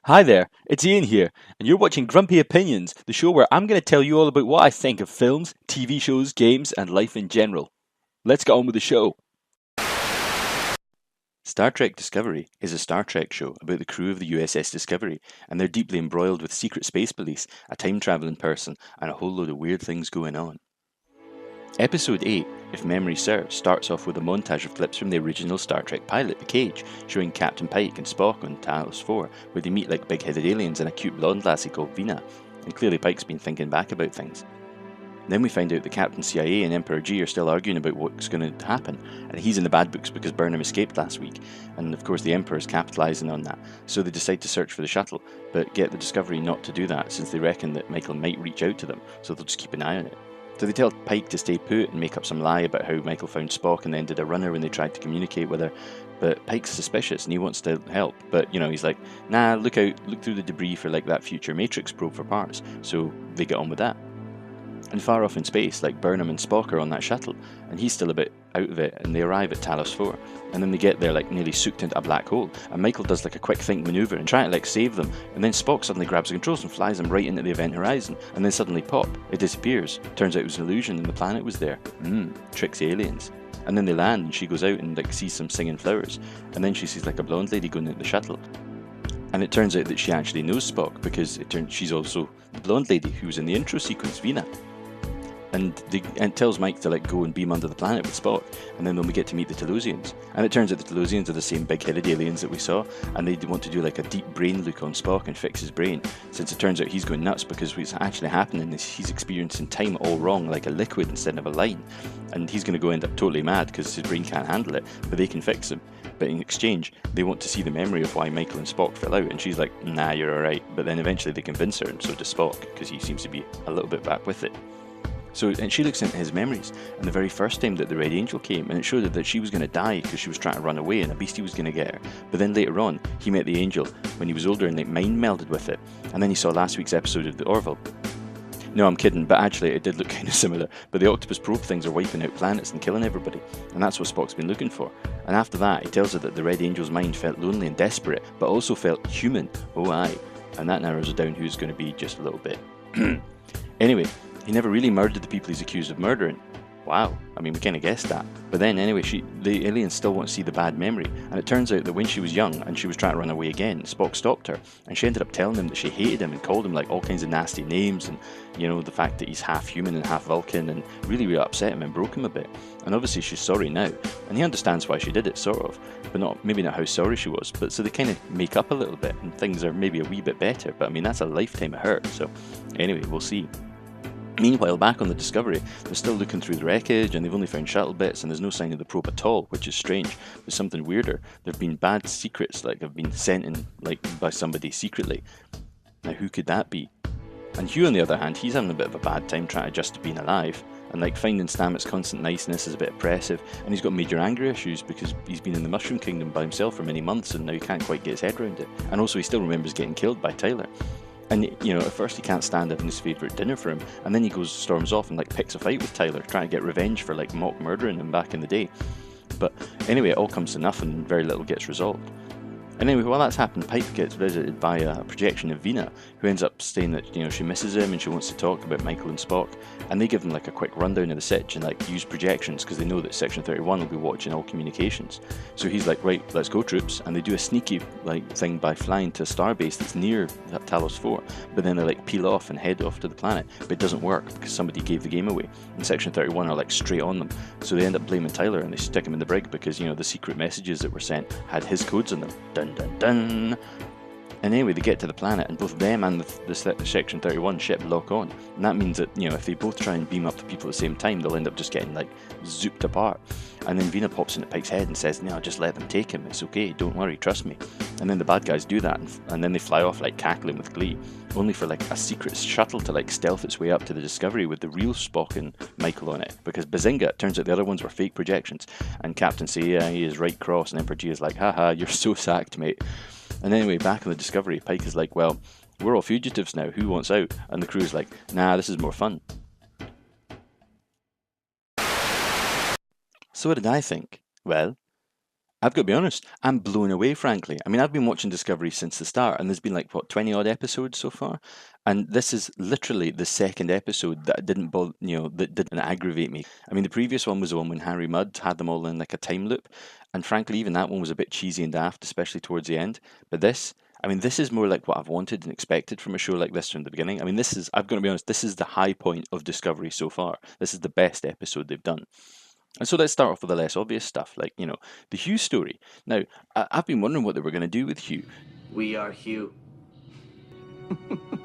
Hi there, it's Ian here, and you're watching Grumpy Opinions, the show where I'm going to tell you all about what I think of films, TV shows, games, and life in general. Let's get on with the show. Star Trek Discovery is a Star Trek show about the crew of the USS Discovery, and they're deeply embroiled with secret space police, a time-travelling person, and a whole load of weird things going on. Episode 8, if memory serves, starts off with a montage of clips from the original Star Trek pilot, The Cage, showing Captain Pike and Spock on Talos 4, where they meet like big-headed aliens and a cute blonde lassie called Vina, and clearly Pike's been thinking back about things. Then we find out that Captain CIA and Emperor G are still arguing about what's going to happen, and he's in the bad books because Burnham escaped last week, and of course the Emperor's capitalising on that, so they decide to search for the shuttle, but get the Discovery not to do that since they reckon that Michael might reach out to them, so they'll just keep an eye on it. So they tell Pike to stay put and make up some lie about how Michael found Spock and then did a runner when they tried to communicate with her. But Pike's suspicious and he wants to help. But, he's like, nah, look through the debris for like that future Matrix probe for parts. So they get on with that. And far off in space, like Burnham and Spock are on that shuttle, and he's still a bit out of it, and they arrive at Talos 4. And then they get there like nearly soaked into a black hole, and Michael does like a quick think maneuver and try to like save them, and then Spock suddenly grabs the controls and flies them right into the event horizon, and then suddenly pop, it disappears. Turns out it was an illusion and the planet was there. Tricks the aliens. And then they land and she goes out and like sees some singing flowers, and then she sees like a blonde lady going into the shuttle. And it turns out that she actually knows Spock because she's also the blonde lady who was in the intro sequence, Vina. And it tells Mike to go and beam under the planet with Spock, and then we get to meet the Talosians. And it turns out the Talosians are the same big-headed aliens that we saw, and they want to do like a deep brain look on Spock and fix his brain, since it turns out he's going nuts because what's actually happening is he's experiencing time all wrong, like a liquid instead of a line. And he's going to go end up totally mad because his brain can't handle it, but they can fix him. But in exchange, they want to see the memory of why Michael and Spock fell out, and she's like, nah, you're alright. But then eventually they convince her, and so does Spock, because he seems to be a little bit back with it. And she looks into his memories, and the very first time that the Red Angel came, and it showed her that she was going to die because she was trying to run away and a beastie was going to get her. But then later on, he met the Angel when he was older and mind melded with it. And then he saw last week's episode of the Orville. No, I'm kidding, but actually it did look kind of similar. But the octopus probe things are wiping out planets and killing everybody, and that's what Spock's been looking for. And after that, he tells her that the Red Angel's mind felt lonely and desperate, but also felt human. Oh aye. And that narrows it down who's going to be just a little bit. Anyway, he never really murdered the people he's accused of murdering. Wow, I mean, we kind of guessed that. But then anyway, the aliens still want to see the bad memory, and it turns out that when she was young and she was trying to run away again, Spock stopped her, and she ended up telling him that she hated him and called him like all kinds of nasty names, and the fact that he's half human and half Vulcan, and really upset him and broke him a bit. And obviously she's sorry now, and he understands why she did it, sort of, but maybe not how sorry she was. But so they kind of make up a little bit, and things are maybe a wee bit better, but I mean, that's a lifetime of hurt, so anyway, we'll see. Meanwhile, back on the Discovery, they're still looking through the wreckage, and they've only found shuttle bits, and there's no sign of the probe at all, which is strange. There's something weirder. There have been bad secrets, have been sent in, by somebody secretly. Now, who could that be? And Hugh, on the other hand, he's having a bit of a bad time trying to adjust to being alive, and finding Stamets' constant niceness is a bit oppressive, and he's got major anger issues because he's been in the Mushroom Kingdom by himself for many months, and now he can't quite get his head around it. And also, he still remembers getting killed by Tyler. And, at first he can't stand having his favourite dinner for him, and then he storms off and, picks a fight with Tyler, trying to get revenge for, mock murdering him back in the day. But anyway, it all comes to nothing and very little gets resolved. And anyway, while that's happened, Pike gets visited by a projection of Vina, who ends up saying that, she misses him and she wants to talk about Michael and Spock. And they give them, a quick rundown of the sitch and, use projections because they know that Section 31 will be watching all communications. So he's like, right, let's go, troops. And they do a sneaky, thing by flying to a starbase that's near Talos 4. But then they, peel off and head off to the planet. But it doesn't work because somebody gave the game away. And Section 31 are, straight on them. So they end up blaming Tyler and they stick him in the brig because, the secret messages that were sent had his codes in them. Dun dun dun. And anyway, they get to the planet, and both them and the Section 31 ship lock on. And that means that, if they both try and beam up the people at the same time, they'll end up just getting, zooped apart. And then Vina pops into Pike's head and says, no, just let them take him, it's okay, don't worry, trust me. And then the bad guys do that, and then they fly off, cackling with glee, only for, a secret shuttle to, stealth its way up to the Discovery with the real Spock and Michael on it. Because bazinga, it turns out the other ones were fake projections. And Captain CIA is right cross, and Emperor G is like, haha, you're so sacked, mate. And anyway, back on the Discovery, Pike is like, well, we're all fugitives now, who wants out? And the crew's like, nah, this is more fun. So what did I think? Well, I've got to be honest, I'm blown away, frankly. I mean, I've been watching Discovery since the start, and there's been like, what, 20 odd episodes so far? And this is literally the second episode that didn't bother, that didn't aggravate me. I mean, the previous one was the one when Harry Mudd had them all in like a time loop, and frankly, even that one was a bit cheesy and daft, especially towards the end. But this, I mean, this is more like what I've wanted and expected from a show like this from the beginning. I mean, I've got to be honest, this is the high point of Discovery so far. This is the best episode they've done. And so let's start off with the less obvious stuff, like, the Hugh story. Now, I've been wondering what they were going to do with Hugh. We are Hugh.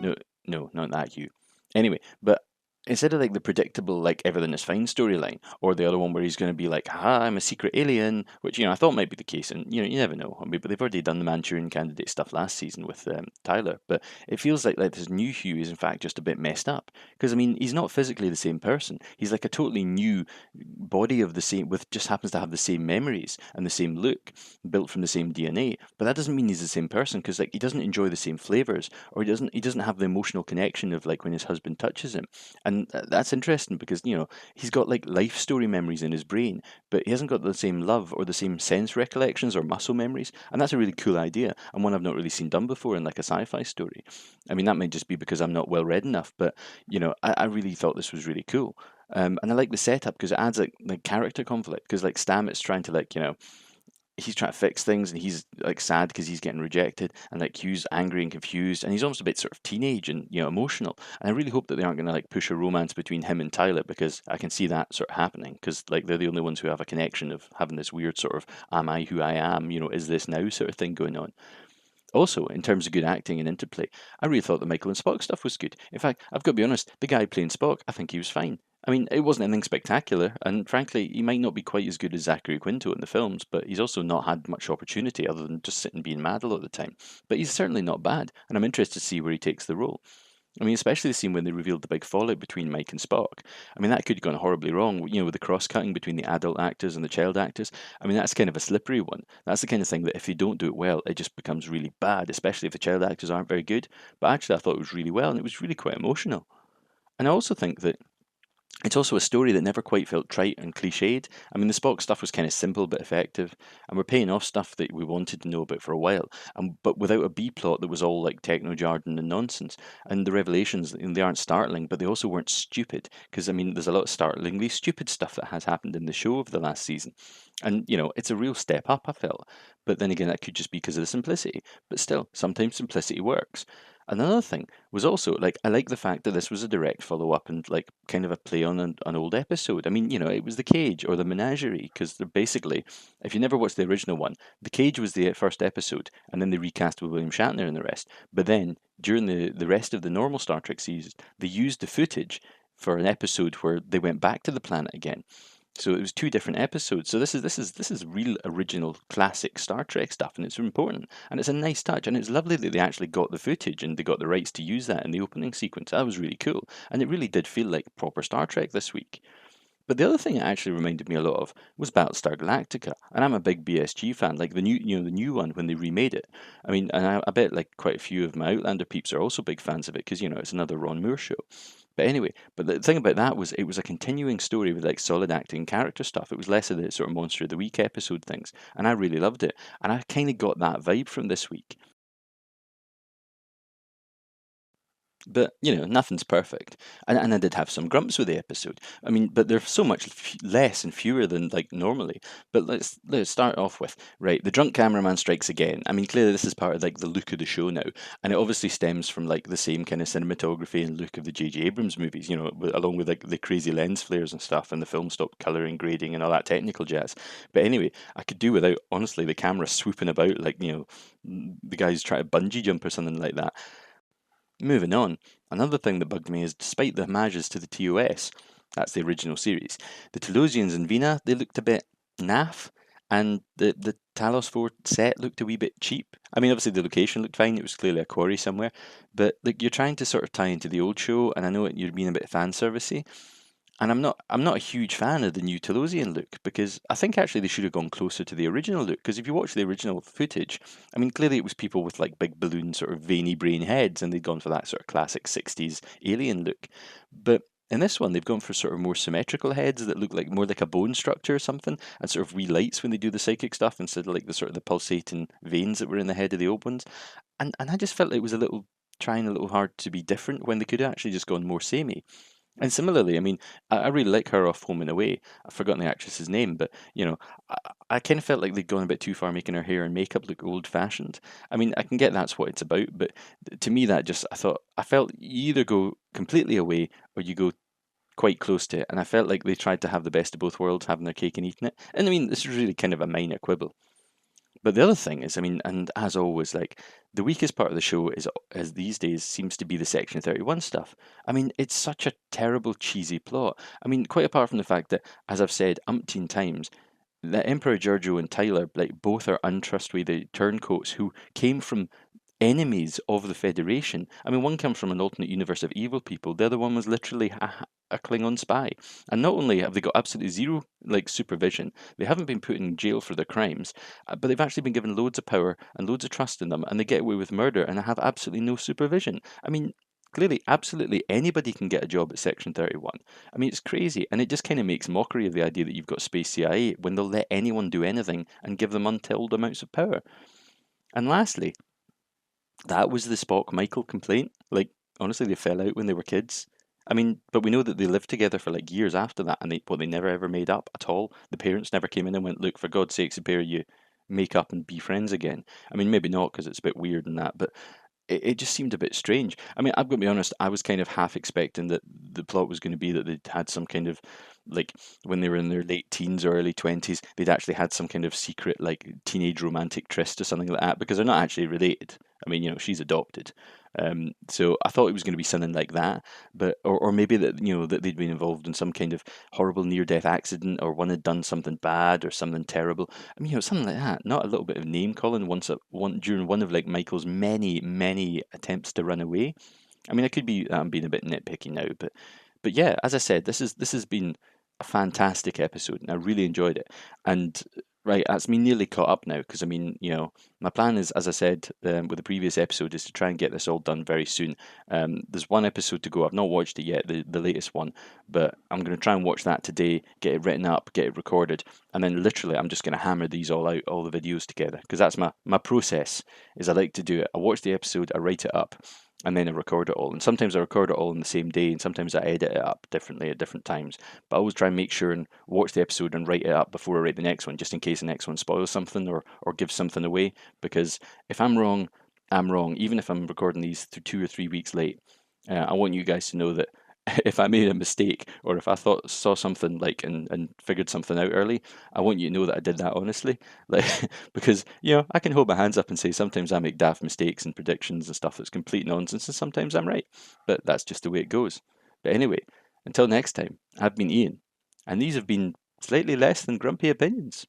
No, no, not that Hugh. Anyway, but instead of like the predictable, like everything is fine storyline, or the other one where he's going to be like, "Ha, I'm a secret alien," which I thought might be the case, and you never know. I mean, but they've already done the Manchurian Candidate stuff last season with Tyler, but it feels like this new Hugh is in fact just a bit messed up because I mean he's not physically the same person. He's like a totally new body of the same, with just happens to have the same memories and the same look, built from the same DNA. But that doesn't mean he's the same person because like he doesn't enjoy the same flavors, or he doesn't have the emotional connection of like when his husband touches him. And that's interesting because, he's got like life story memories in his brain, but he hasn't got the same love or the same sense recollections or muscle memories. And that's a really cool idea and one I've not really seen done before in like a sci fi story. I mean, that might just be because I'm not well read enough, but, I really thought this was really cool. And I like the setup because it adds like character conflict because like Stamets trying to like, he's trying to fix things and he's like sad because he's getting rejected and like Hugh's angry and confused and he's almost a bit sort of teenage and emotional, and I really hope that they aren't going to like push a romance between him and Tyler because I can see that sort of happening because like they're the only ones who have a connection of having this weird sort of am I who I am, is this now sort of thing going on. Also, in terms of good acting and interplay, I really thought the Michael and Spock stuff was good. In fact, I've got to be honest, the guy playing Spock, I think he was fine. I mean, it wasn't anything spectacular, and frankly, he might not be quite as good as Zachary Quinto in the films, but he's also not had much opportunity other than just sitting being mad a lot of the time. But he's certainly not bad, and I'm interested to see where he takes the role. I mean, especially the scene when they revealed the big fallout between Mike and Spock. I mean, that could have gone horribly wrong, with the cross-cutting between the adult actors and the child actors. I mean, that's kind of a slippery one. That's the kind of thing that if you don't do it well, it just becomes really bad, especially if the child actors aren't very good. But actually, I thought it was really well, and it was really quite emotional. And I also think that it's also a story that never quite felt trite and cliched. I mean, the Spock stuff was kind of simple but effective, and we're paying off stuff that we wanted to know about for a while, but without a B plot that was all like techno jargon and nonsense. And the revelations, they aren't startling, but they also weren't stupid, because I mean, there's a lot of startlingly stupid stuff that has happened in the show over the last season. And, it's a real step up, I felt. But then again, that could just be because of the simplicity. But still, sometimes simplicity works. Another thing was also like I like the fact that this was a direct follow up and like kind of a play on an old episode. I mean, it was the Cage or the Menagerie because they're basically, if you never watched the original one, the Cage was the first episode, and then they recast with William Shatner and the rest. But then during the rest of the normal Star Trek series, they used the footage for an episode where they went back to the planet again. So it was two different episodes. So this is real original classic Star Trek stuff, and it's important, and it's a nice touch, and it's lovely that they actually got the footage and they got the rights to use that in the opening sequence. That was really cool, and it really did feel like proper Star Trek this week. But the other thing it actually reminded me a lot of was Battlestar Galactica, and I'm a big BSG fan, like the new one when they remade it. I mean, and I bet like quite a few of my Outlander peeps are also big fans of it because it's another Ron Moore show. But anyway, but the thing about that was it was a continuing story with like solid acting and character stuff. It was less of the sort of Monster of the Week episode things, and I really loved it. And I kind of got that vibe from this week. But nothing's perfect, and I did have some grumps with the episode. I mean, but they're so much less and fewer than like normally. But let's start off with right. The drunk cameraman strikes again. I mean, clearly this is part of like the look of the show now, and it obviously stems from like the same kind of cinematography and look of the J.J. Abrams movies. Along with like the crazy lens flares and stuff, and the film stop coloring, grading, and all that technical jazz. But anyway, I could do without honestly the camera swooping about like the guys try to bungee jump or something like that. Moving on, another thing that bugged me is despite the homages to the TOS, that's the original series, the Talosians in Vina, they looked a bit naff, and the Talos 4 set looked a wee bit cheap. I mean, obviously the location looked fine, it was clearly a quarry somewhere, but like you're trying to sort of tie into the old show, and I know you're being a bit fan servicey, and I'm not a huge fan of the new Talosian look because I think actually they should have gone closer to the original look. Because if you watch the original footage, I mean, clearly it was people with like big balloon sort of veiny brain heads, and they'd gone for that sort of classic '60s alien look. But in this one, they've gone for sort of more symmetrical heads that look like more like a bone structure or something, and sort of relights when they do the psychic stuff instead of like the sort of the pulsating veins that were in the head of the old ones. And I just felt like it was a little trying a little hard to be different when they could have actually just gone more samey. And similarly, I mean, I really like her off Home and Away. I've forgotten the actress's name, but you know, I, I kind of felt like they'd gone a bit too far making her hair and makeup look old fashioned. I mean, I can get that's what it's about, but to me, that just I felt you either go completely away or you go quite close to it, and I felt like they tried to have the best of both worlds, having their cake and eating it. And I mean, this is really kind of a minor quibble. But the other thing is, I mean, and as always, like the weakest part of the show is, as these days, seems to be the Section 31 stuff. I mean, it's such a terrible, cheesy plot. I mean, quite apart from the fact that, as I've said umpteen times, that Emperor Giorgio and Tyler, like both are untrustworthy turncoats who came from enemies of the Federation. I mean, one comes from an alternate universe of evil people. The other one was literally a Klingon spy. And not only have they got absolutely zero like supervision, they haven't been put in jail for their crimes, but they've actually been given loads of power and loads of trust in them, and they get away with murder and have absolutely no supervision. I mean, clearly, absolutely anybody can get a job at Section 31. I mean, it's crazy, and it just kind of makes mockery of the idea that you've got space CIA when they'll let anyone do anything and give them untold amounts of power. And lastly, that was the Spock Michael complaint. Like, honestly, they fell out when they were kids. I mean, but we know that they lived together for like years after that, and they never ever made up at all. The parents never came in and went, "Look, for God's sakes, the pair of you make up and be friends again." I mean, maybe not because it's a bit weird and that, but it just seemed a bit strange. I mean, I've got to be honest, I was kind of half expecting that the plot was going to be that they'd had some kind of, like, when they were in their late teens or early 20s, they'd actually had some kind of secret, like, teenage romantic tryst or something like that, because they're not actually related. I mean, she's adopted. So I thought it was going to be something like that, but or maybe that that they'd been involved in some kind of horrible near-death accident, or one had done something bad or something terrible. I mean, something like that. Not a little bit of name calling during one of like Michael's many attempts to run away. I mean, I could be being a bit nitpicky now, but yeah, as I said, this has been a fantastic episode, and I really enjoyed it. And right, that's me nearly caught up now because I mean, my plan is, as I said with the previous episode, is to try and get this all done very soon. There's one episode to go. I've not watched it yet, the latest one, but I'm going to try and watch that today, get it written up, get it recorded, and then literally I'm just going to hammer these all out, all the videos together, because that's my process. Is I like to do it. I watch the episode, I write it up, and then I record it all. And sometimes I record it all in the same day, and sometimes I edit it up differently at different times. But I always try and make sure and watch the episode and write it up before I write the next one, just in case the next one spoils something or gives something away. Because if I'm wrong, I'm wrong. Even if I'm recording these 2 or 3 weeks late, I want you guys to know that if I made a mistake or if I saw something like and figured something out early, I want you to know that I did that honestly. Like because I can hold my hands up and say sometimes I make daft mistakes and predictions and stuff that's complete nonsense, and sometimes I'm right. But that's just the way it goes. But anyway, until next time, I've been Ian, and these have been slightly less than grumpy opinions.